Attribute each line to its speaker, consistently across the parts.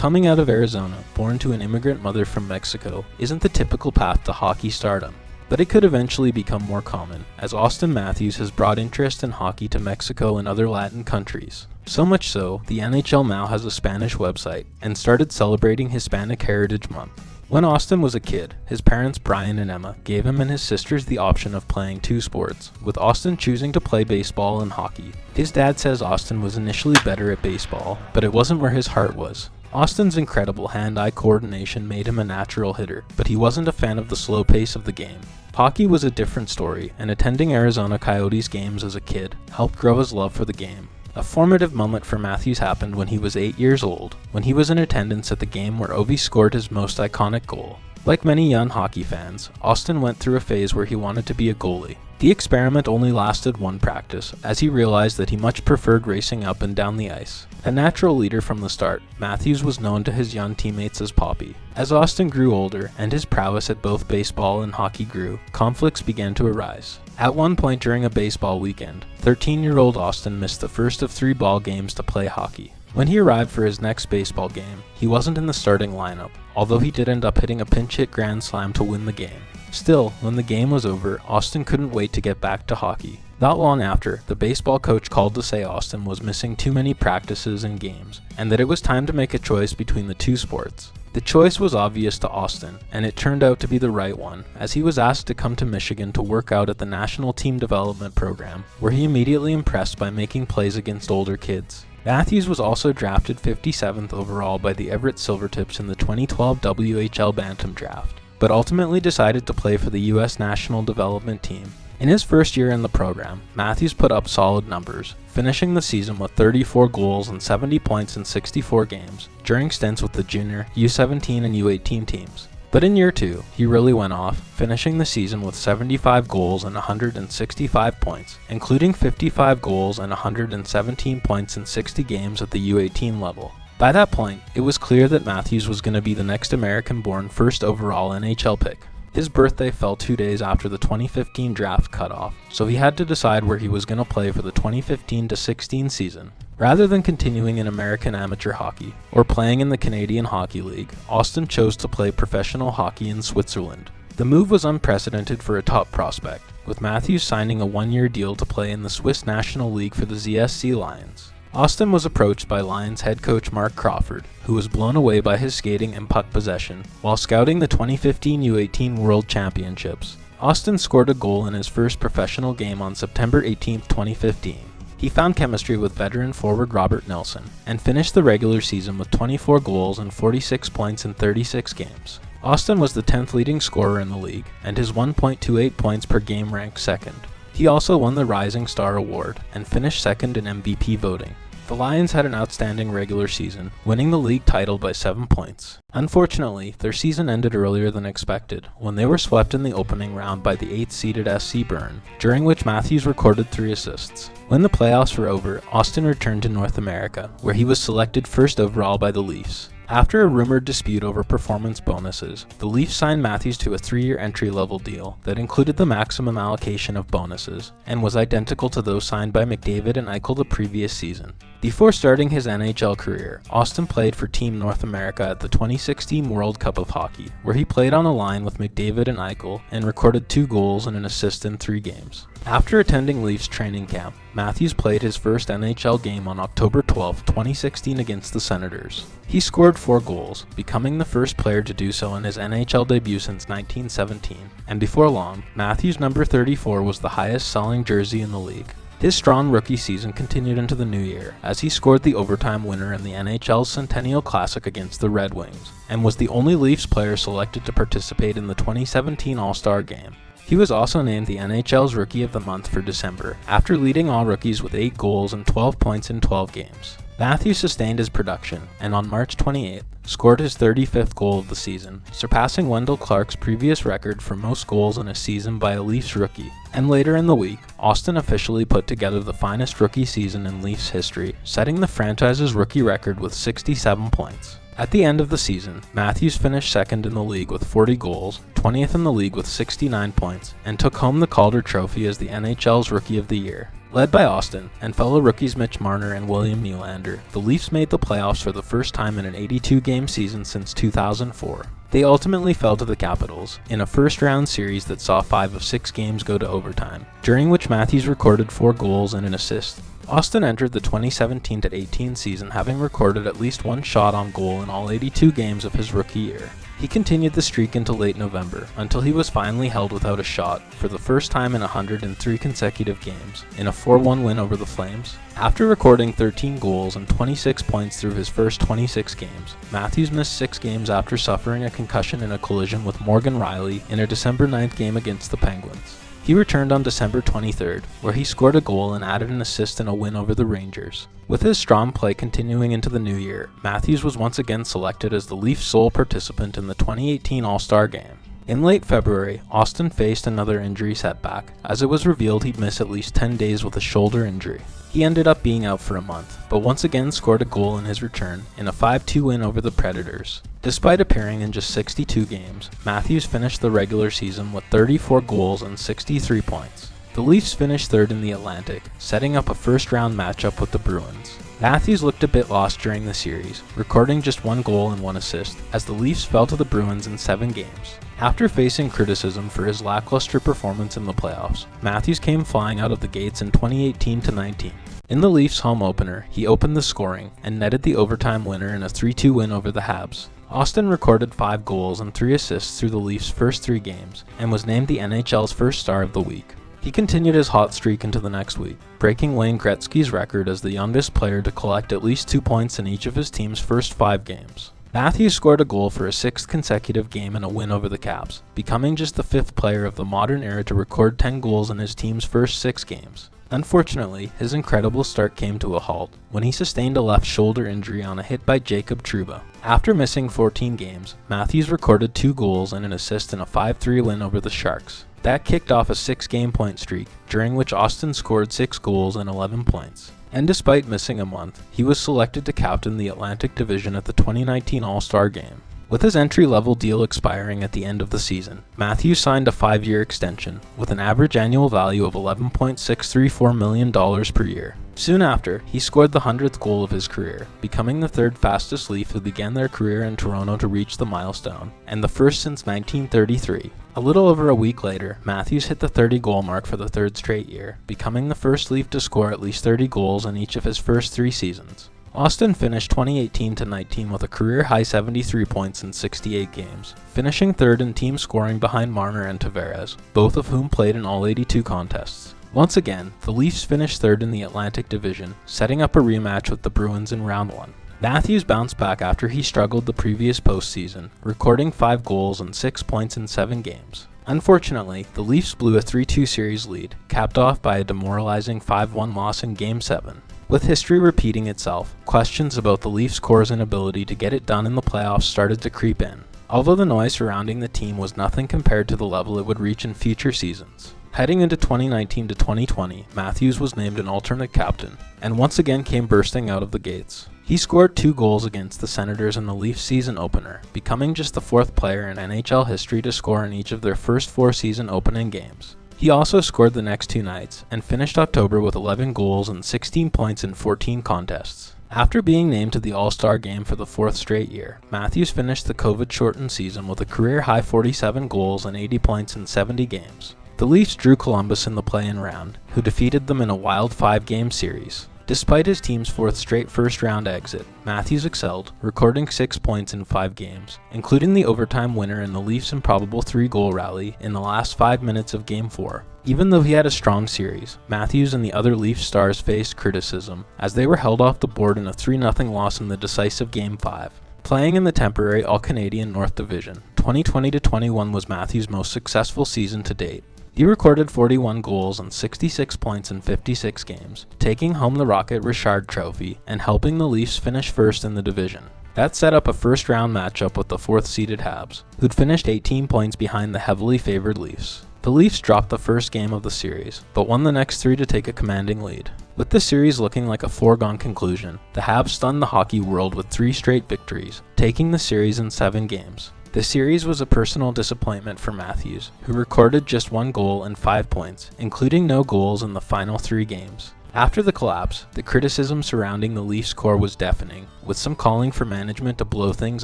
Speaker 1: Coming out of Arizona, born to an immigrant mother from Mexico, isn't the typical path to hockey stardom. But it could eventually become more common, as Auston Matthews has brought interest in hockey to Mexico and other Latin countries. So much so, the NHL now has a Spanish website, and started celebrating Hispanic Heritage Month. When Auston was a kid, his parents Brian and Emma gave him and his sisters the option of playing two sports, with Auston choosing to play baseball and hockey. His dad says Auston was initially better at baseball, but it wasn't where his heart was. Auston's incredible hand-eye coordination made him a natural hitter, but he wasn't a fan of the slow pace of the game. Hockey was a different story, and attending Arizona Coyotes games as a kid helped grow his love for the game. A formative moment for Matthews happened when he was 8 years old, when he was in attendance at the game where Ovi scored his most iconic goal. Like many young hockey fans, Auston went through a phase where he wanted to be a goalie. The experiment only lasted one practice, as he realized that he much preferred racing up and down the ice. A natural leader from the start, Matthews was known to his young teammates as Poppy. As Auston grew older, and his prowess at both baseball and hockey grew, conflicts began to arise. At one point during a baseball weekend, 13-year-old Auston missed the first of 3 ball games to play hockey. When he arrived for his next baseball game, he wasn't in the starting lineup, although he did end up hitting a pinch hit grand slam to win the game. Still, when the game was over, Auston couldn't wait to get back to hockey. Not long after, the baseball coach called to say Auston was missing too many practices and games, and that it was time to make a choice between the two sports. The choice was obvious to Auston, and it turned out to be the right one, as he was asked to come to Michigan to work out at the National Team Development Program, where he immediately impressed by making plays against older kids. Matthews was also drafted 57th overall by the Everett Silvertips in the 2012 WHL Bantam Draft, but ultimately decided to play for the U.S. National Development Team. In his first year in the program, Matthews put up solid numbers, finishing the season with 34 goals and 70 points in 64 games, during stints with the junior, U17 and U18 teams. But in year 2, he really went off, finishing the season with 75 goals and 165 points, including 55 goals and 117 points in 60 games at the U18 level. By that point, it was clear that Matthews was going to be the next American-born first overall NHL pick. His birthday fell 2 days after the 2015 draft cutoff, so he had to decide where he was going to play for the 2015-16 season. Rather than continuing in American amateur hockey, or playing in the Canadian Hockey League, Auston chose to play professional hockey in Switzerland. The move was unprecedented for a top prospect, with Matthews signing a 1-year deal to play in the Swiss National League for the ZSC Lions. Auston was approached by Lions head coach Mark Crawford, who was blown away by his skating and puck possession, while scouting the 2015 U18 World Championships. Auston scored a goal in his first professional game on September 18, 2015. He found chemistry with veteran forward Robert Nelson, and finished the regular season with 24 goals and 46 points in 36 games. Auston was the 10th leading scorer in the league, and his 1.28 points per game ranked second. He also won the Rising Star Award, and finished second in MVP voting. The Lions had an outstanding regular season, winning the league title by 7 points. Unfortunately, their season ended earlier than expected, when they were swept in the opening round by the 8th-seeded SC Bern, during which Matthews recorded 3 assists. When the playoffs were over, Auston returned to North America, where he was selected first overall by the Leafs. After a rumored dispute over performance bonuses, the Leafs signed Matthews to a 3-year entry-level deal that included the maximum allocation of bonuses, and was identical to those signed by McDavid and Eichel the previous season. Before starting his NHL career, Auston played for Team North America at the 2016 World Cup of Hockey, where he played on a line with McDavid and Eichel and recorded 2 goals and an assist in 3 games. After attending Leafs training camp, Matthews played his first NHL game on October 12, 2016 against the Senators. He scored 4 goals, becoming the first player to do so in his NHL debut since 1917, and before long, Matthews' number 34 was the highest selling jersey in the league. His strong rookie season continued into the new year, as he scored the overtime winner in the NHL's Centennial Classic against the Red Wings, and was the only Leafs player selected to participate in the 2017 All-Star Game. He was also named the NHL's Rookie of the Month for December, after leading all rookies with 8 goals and 12 points in 12 games. Matthews sustained his production, and on March 28th, scored his 35th goal of the season, surpassing Wendell Clark's previous record for most goals in a season by a Leafs rookie. And later in the week, Auston officially put together the finest rookie season in Leafs history, setting the franchise's rookie record with 67 points. At the end of the season, Matthews finished second in the league with 40 goals, 20th in the league with 69 points, and took home the Calder Trophy as the NHL's Rookie of the Year. Led by Auston and fellow rookies Mitch Marner and William Nylander, the Leafs made the playoffs for the first time in an 82-game season since 2004. They ultimately fell to the Capitals in a first-round series that saw 5 of 6 games go to overtime, during which Matthews recorded 4 goals and an assist. Auston entered the 2017-18 season having recorded at least 1 shot on goal in all 82 games of his rookie year. He continued the streak into late November, until he was finally held without a shot for the first time in 103 consecutive games, in a 4-1 win over the Flames. After recording 13 goals and 26 points through his first 26 games, Matthews missed 6 games after suffering a concussion in a collision with Morgan Rielly in a December 9th game against the Penguins. He returned on December 23rd, where he scored a goal and added an assist in a win over the Rangers. With his strong play continuing into the new year, Matthews was once again selected as the Leafs' sole participant in the 2018 All-Star Game. In late February, Auston faced another injury setback, as it was revealed he'd miss at least 10 days with a shoulder injury. He ended up being out for a month, but once again scored a goal in his return in a 5-2 win over the Predators. Despite appearing in just 62 games, Matthews finished the regular season with 34 goals and 63 points. The Leafs finished third in the Atlantic, setting up a first-round matchup with the Bruins. Matthews looked a bit lost during the series, recording just 1 goal and 1 assist, as the Leafs fell to the Bruins in 7 games. After facing criticism for his lackluster performance in the playoffs, Matthews came flying out of the gates in 2018-19. In the Leafs' home opener, he opened the scoring and netted the overtime winner in a 3-2 win over the Habs. Auston recorded 5 goals and 3 assists through the Leafs' first 3 games, and was named the NHL's first star of the week. He continued his hot streak into the next week, breaking Wayne Gretzky's record as the youngest player to collect at least 2 points in each of his team's first 5 games. Matthews scored a goal for a 6th consecutive game and a win over the Caps, becoming just the 5th player of the modern era to record 10 goals in his team's first 6 games. Unfortunately, his incredible start came to a halt when he sustained a left shoulder injury on a hit by Jacob Trouba. After missing 14 games, Matthews recorded 2 goals and an assist in a 5-3 win over the Sharks. That kicked off a 6-game point streak, during which Auston scored 6 goals and 11 points. And despite missing a month, he was selected to captain the Atlantic Division at the 2019 All-Star Game. With his entry-level deal expiring at the end of the season, Matthews signed a 5-year extension, with an average annual value of $11.634 million per year. Soon after, he scored the 100th goal of his career, becoming the 3rd fastest Leaf who began their career in Toronto to reach the milestone, and the first since 1933. A little over a week later, Matthews hit the 30-goal mark for the 3rd straight year, becoming the first Leaf to score at least 30 goals in each of his first 3 seasons. Auston finished 2018-19 with a career-high 73 points in 68 games, finishing 3rd in team scoring behind Marner and Tavares, both of whom played in all 82 contests. Once again, the Leafs finished 3rd in the Atlantic Division, setting up a rematch with the Bruins in Round 1. Matthews bounced back after he struggled the previous postseason, recording 5 goals and 6 points in 7 games. Unfortunately, the Leafs blew a 3-2 series lead, capped off by a demoralizing 5-1 loss in Game 7. With history repeating itself, questions about the Leafs' core's inability to get it done in the playoffs started to creep in, although the noise surrounding the team was nothing compared to the level it would reach in future seasons. Heading into 2019-2020, Matthews was named an alternate captain, and once again came bursting out of the gates. He scored 2 goals against the Senators in the Leafs season opener, becoming just the 4th player in NHL history to score in each of their first 4 season opening games. He also scored the next 2 nights, and finished October with 11 goals and 16 points in 14 contests. After being named to the All-Star Game for the 4th straight year, Matthews finished the COVID-shortened season with a career-high 47 goals and 80 points in 70 games. The Leafs drew Columbus in the play-in round, who defeated them in a wild 5-game series. Despite his team's 4th straight first-round exit, Matthews excelled, recording 6 points in 5 games, including the overtime winner in the Leafs' improbable 3-goal rally in the last 5 minutes of Game 4. Even though he had a strong series, Matthews and the other Leafs stars faced criticism, as they were held off the board in a 3-0 loss in the decisive Game 5. Playing in the temporary All-Canadian North Division, 2020-21 was Matthews' most successful season to date. He recorded 41 goals and 66 points in 56 games, taking home the Rocket Richard Trophy and helping the Leafs finish first in the division. That set up a first-round matchup with the 4th-seeded Habs, who'd finished 18 points behind the heavily favored Leafs. The Leafs dropped the first game of the series, but won the next 3 to take a commanding lead. With the series looking like a foregone conclusion, the Habs stunned the hockey world with 3 straight victories, taking the series in 7 games. The series was a personal disappointment for Matthews, who recorded just 1 goal and 5 points, including no goals in the final 3 games. After the collapse, the criticism surrounding the Leafs core was deafening, with some calling for management to blow things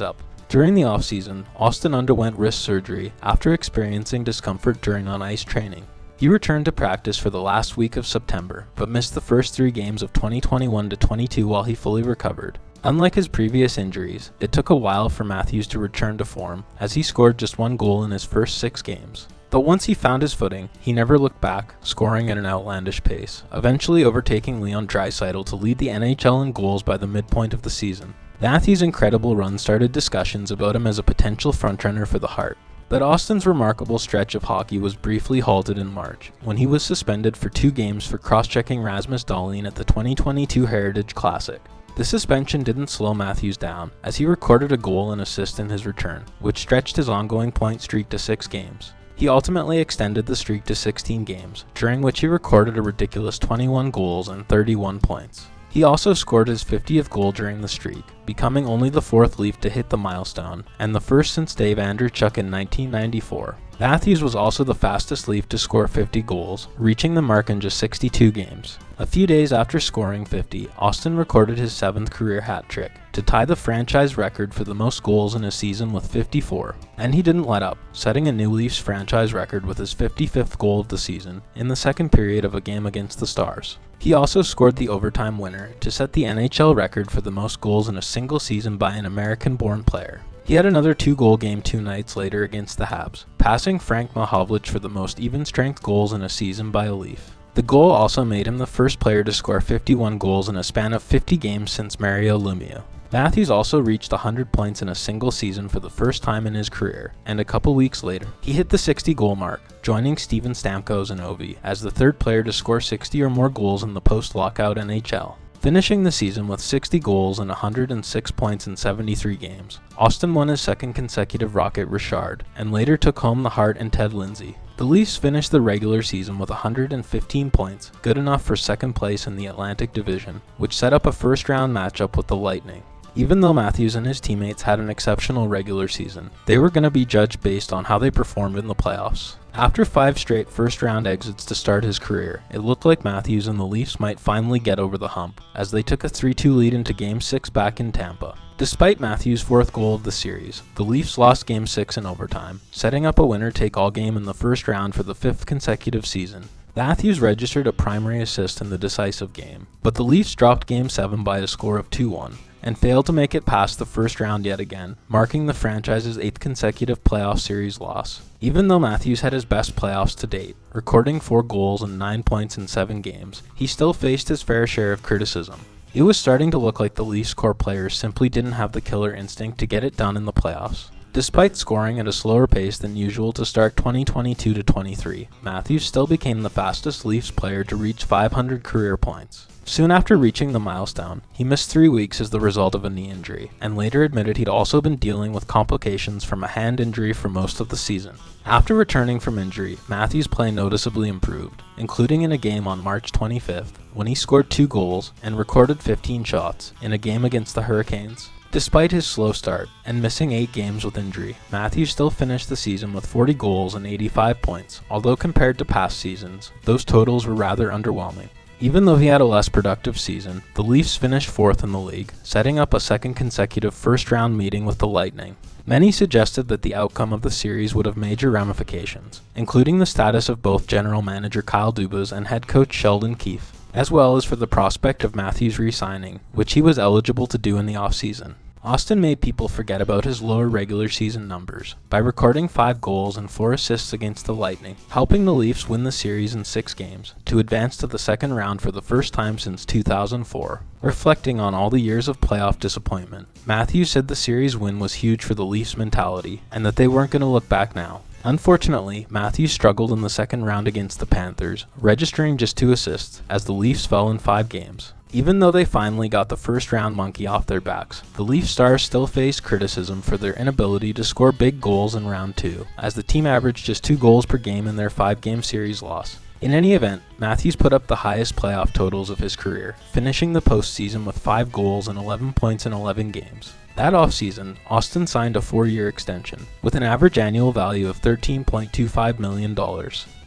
Speaker 1: up. During the offseason, Auston underwent wrist surgery after experiencing discomfort during on-ice training. He returned to practice for the last week of September, but missed the first 3 games of 2021-22 while he fully recovered. Unlike his previous injuries, it took a while for Matthews to return to form, as he scored just 1 goal in his first 6 games. But once he found his footing, he never looked back, scoring at an outlandish pace, eventually overtaking Leon Draisaitl to lead the NHL in goals by the midpoint of the season. Matthews' incredible run started discussions about him as a potential frontrunner for the Hart. But Auston's remarkable stretch of hockey was briefly halted in March, when he was suspended for 2 games for cross-checking Rasmus Dahlin at the 2022 Heritage Classic. The suspension didn't slow Matthews down, as he recorded a goal and assist in his return, which stretched his ongoing point streak to 6 games. He ultimately extended the streak to 16 games, during which he recorded a ridiculous 21 goals and 31 points. He also scored his 50th goal during the streak, becoming only the 4th Leaf to hit the milestone, and the first since Dave Andreychuk in 1994. Matthews was also the fastest Leaf to score 50 goals, reaching the mark in just 62 games. A few days after scoring 50, Auston recorded his 7th career hat trick, to tie the franchise record for the most goals in a season with 54. And he didn't let up, setting a new Leafs franchise record with his 55th goal of the season, in the second period of a game against the Stars. He also scored the overtime winner to set the NHL record for the most goals in a single season by an American-born player. He had another 2-goal game 2 nights later against the Habs, passing Frank Mahovlich for the most even-strength goals in a season by a Leaf. The goal also made him the first player to score 51 goals in a span of 50 games since Mario Lemieux. Matthews also reached 100 points in a single season for the first time in his career, and a couple weeks later, he hit the 60-goal mark, joining Steven Stamkos and Ovi as the 3rd player to score 60 or more goals in the post-lockout NHL. Finishing the season with 60 goals and 106 points in 73 games, Auston won his 2nd consecutive Rocket Richard, and later took home the Hart and Ted Lindsay. The Leafs finished the regular season with 115 points, good enough for 2nd place in the Atlantic Division, which set up a first-round matchup with the Lightning. Even though Matthews and his teammates had an exceptional regular season, they were going to be judged based on how they performed in the playoffs. After 5 straight first-round exits to start his career, it looked like Matthews and the Leafs might finally get over the hump, as they took a 3-2 lead into Game 6 back in Tampa. Despite Matthews' 4th goal of the series, the Leafs lost Game 6 in overtime, setting up a winner-take-all game in the first round for the 5th consecutive season. Matthews registered a primary assist in the decisive game, but the Leafs dropped Game 7 by a score of 2-1. And failed to make it past the first round yet again, marking the franchise's 8th consecutive playoff series loss. Even though Matthews had his best playoffs to date, recording 4 goals and 9 points in 7 games, he still faced his fair share of criticism. It was starting to look like the Leafs core players simply didn't have the killer instinct to get it done in the playoffs. Despite scoring at a slower pace than usual to start 2022-23, Matthews still became the fastest Leafs player to reach 500 career points. Soon after reaching the milestone, he missed 3 weeks as the result of a knee injury, and later admitted he'd also been dealing with complications from a hand injury for most of the season. After returning from injury, Matthews' play noticeably improved, including in a game on March 25th, when he scored 2 goals and recorded 15 shots in a game against the Hurricanes. Despite his slow start and missing 8 games with injury, Matthews still finished the season with 40 goals and 85 points, although compared to past seasons, those totals were rather underwhelming. Even though he had a less productive season, the Leafs finished 4th in the league, setting up a 2nd consecutive first-round meeting with the Lightning. Many suggested that the outcome of the series would have major ramifications, including the status of both general manager Kyle Dubas and head coach Sheldon Keefe, as well as for the prospect of Matthews re-signing, which he was eligible to do in the offseason. Auston made people forget about his lower regular season numbers by recording 5 goals and 4 assists against the Lightning, helping the Leafs win the series in 6 games to advance to the second round for the first time since 2004. Reflecting on all the years of playoff disappointment, Matthews said the series win was huge for the Leafs' mentality and that they weren't going to look back now. Unfortunately, Matthews struggled in the second round against the Panthers, registering just 2 assists as the Leafs fell in 5 games. Even though they finally got the first-round monkey off their backs, the Leafs stars still faced criticism for their inability to score big goals in round 2, as the team averaged just 2 goals per game in their 5-game series loss. In any event, Matthews put up the highest playoff totals of his career, finishing the postseason with 5 goals and 11 points in 11 games. That offseason, Auston signed a 4-year extension, with an average annual value of $13.25 million.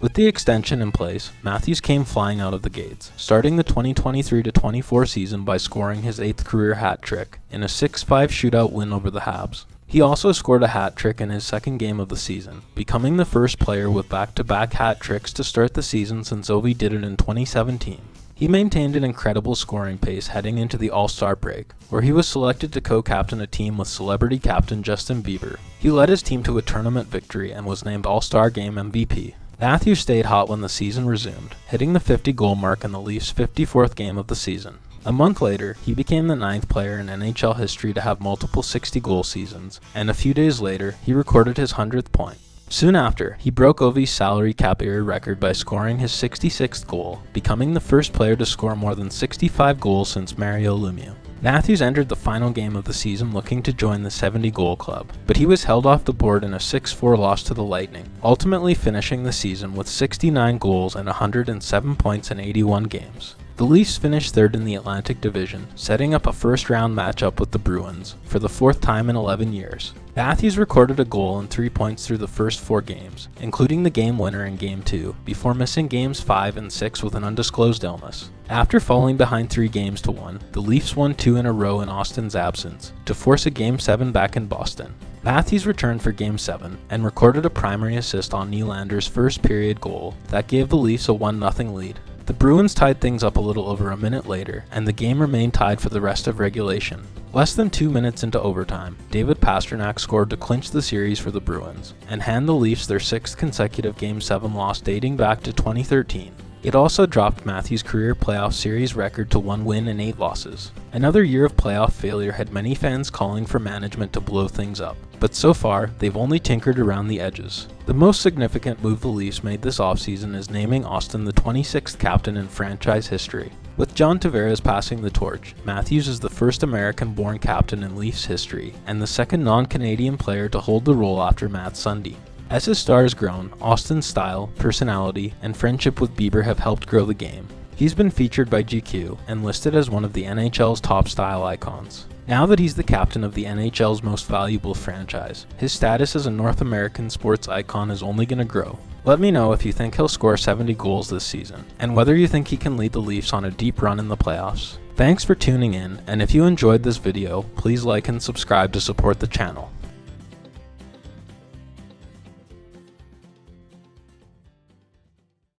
Speaker 1: With the extension in place, Matthews came flying out of the gates, starting the 2023-24 season by scoring his 8th career hat trick in a 6-5 shootout win over the Habs. He also scored a hat trick in his second game of the season, becoming the first player with back-to-back hat tricks to start the season since Ovi did it in 2017. He maintained an incredible scoring pace heading into the All-Star break, where he was selected to co-captain a team with celebrity captain Justin Bieber. He led his team to a tournament victory and was named All-Star Game MVP. Matthews stayed hot when the season resumed, hitting the 50-goal mark in the Leafs' 54th game of the season. A month later, he became the 9th player in NHL history to have multiple 60-goal seasons, and a few days later, he recorded his 100th point. Soon after, he broke Ovi's salary cap era record by scoring his 66th goal, becoming the first player to score more than 65 goals since Mario Lemieux. Matthews entered the final game of the season looking to join the 70-goal club, but he was held off the board in a 6-4 loss to the Lightning, ultimately finishing the season with 69 goals and 107 points in 81 games. The Leafs finished third in the Atlantic Division, setting up a first-round matchup with the Bruins for the 4th time in 11 years. Matthews recorded a goal and 3 points through the first 4 games, including the game winner in Game 2, before missing Games 5 and 6 with an undisclosed illness. After falling behind 3-1, the Leafs won 2 in a row in Auston's absence, to force a Game 7 back in Boston. Matthews returned for Game 7 and recorded a primary assist on Nylander's first period goal that gave the Leafs a 1-0 lead. The Bruins tied things up a little over a minute later, and the game remained tied for the rest of regulation. Less than 2 minutes into overtime, David Pastrnak scored to clinch the series for the Bruins, and hand the Leafs their 6th consecutive Game 7 loss dating back to 2013. It also dropped Matthews' career playoff series record to 1 win and 8 losses. Another year of playoff failure had many fans calling for management to blow things up, but so far, they've only tinkered around the edges. The most significant move the Leafs made this offseason is naming Auston the 26th captain in franchise history. With John Tavares passing the torch, Matthews is the first American-born captain in Leafs history, and the second non-Canadian player to hold the role after Matt Sundin. As his star has grown, Auston's style, personality, and friendship with Bieber have helped grow the game. He's been featured by GQ and listed as one of the NHL's top style icons. Now that he's the captain of the NHL's most valuable franchise, his status as a North American sports icon is only going to grow. Let me know if you think he'll score 70 goals this season, and whether you think he can lead the Leafs on a deep run in the playoffs. Thanks for tuning in, and if you enjoyed this video, please like and subscribe to support the channel.